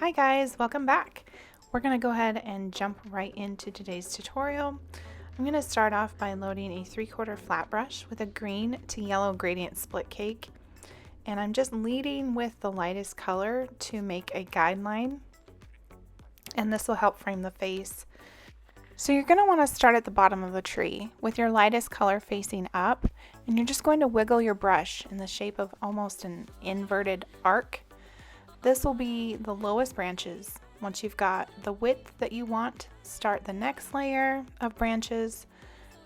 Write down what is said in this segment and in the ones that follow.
Hi guys, welcome back. We're going to go ahead and jump right into today's tutorial. I'm going to start off by loading a 3/4 flat brush with a green to yellow gradient split cake. And I'm just leading with the lightest color to make a guideline. And this will help frame the face. So you're going to want to start at the bottom of the tree with your lightest color facing up. And you're just going to wiggle your brush in the shape of almost an inverted arc. This will be the lowest branches. Once you've got the width that you want, start the next layer of branches,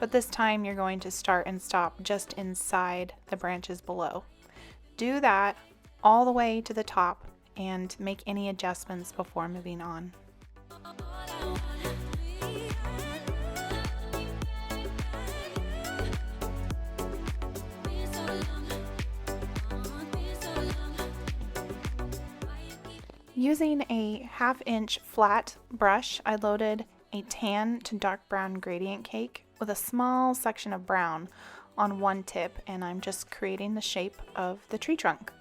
but this time you're going to start and stop just inside the branches below. Do that all the way to the top and make any adjustments before moving on. Using a 1/2 inch flat brush, I loaded a tan to dark brown gradient cake with a small section of brown on one tip, and I'm just creating the shape of the tree trunk.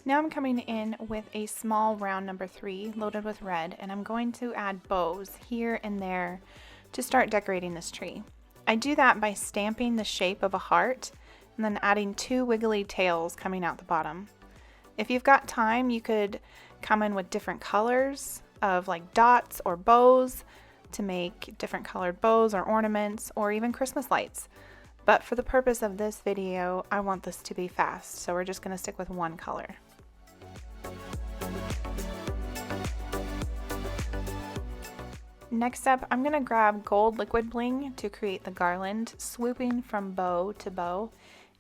Now I'm coming in with a small round number 3 loaded with red, and I'm going to add bows here and there to start decorating this tree. I do that by stamping the shape of a heart and then adding 2 wiggly tails coming out the bottom. If you've got time, you could come in with different colors of like dots or bows to make different colored bows or ornaments or even Christmas lights. But for the purpose of this video, I want this to be fast, so we're just going to stick with one color. Next up, I'm going to grab gold liquid bling to create the garland, swooping from bow to bow.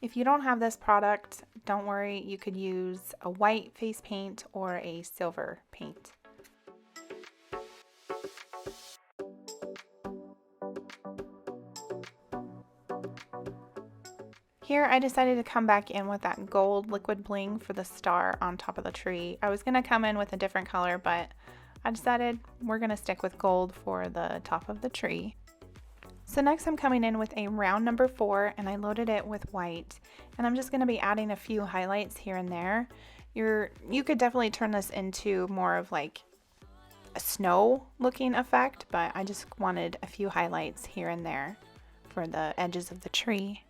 If you don't have this product, don't worry, you could use a white face paint or a silver paint. Here I decided to come back in with that gold liquid bling for the star on top of the tree. I was going to come in with a different color, but I decided we're going to stick with gold for the top of the tree. So next I'm coming in with a round number 4, and I loaded it with white, and I'm just going to be adding a few highlights here and there. You could definitely turn this into more of like a snow looking effect, but I just wanted a few highlights here and there for the edges of the tree.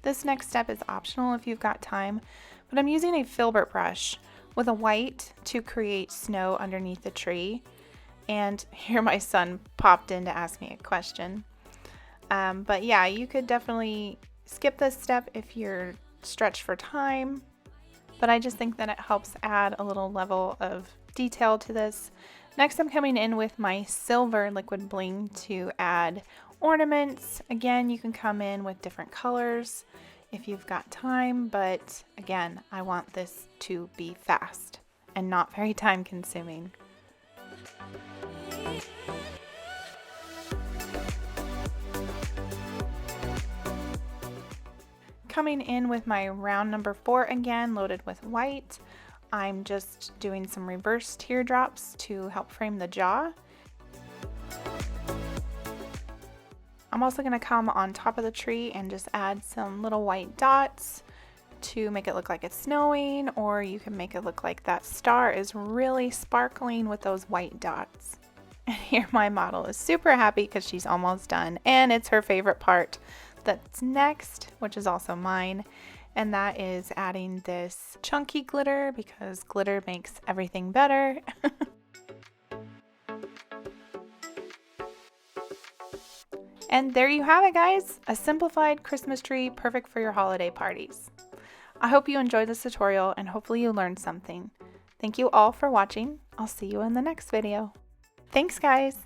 This next step is optional if you've got time, but I'm using a filbert brush with a white to create snow underneath the tree. And here my son popped in to ask me a question. But yeah, you could definitely skip this step if you're stretched for time, but I just think that it helps add a little level of detail to this. Next I'm coming in with my silver liquid bling to add ornaments. Again, you can come in with different colors if you've got time, but again, I want this to be fast and not very time consuming. Coming in with my round number 4 again, loaded with white. I'm just doing some reverse teardrops to help frame the jaw. I'm also going to come on top of the tree and just add some little white dots to make it look like it's snowing, or you can make it look like that star is really sparkling with those white dots. And here my model is super happy because she's almost done, and it's her favorite part that's next, which is also mine, and that is adding this chunky glitter because glitter makes everything better. And there you have it, guys, a simplified Christmas tree perfect for your holiday parties. I hope you enjoyed this tutorial and hopefully you learned something. Thank you all for watching. I'll see you in the next video. Thanks, guys.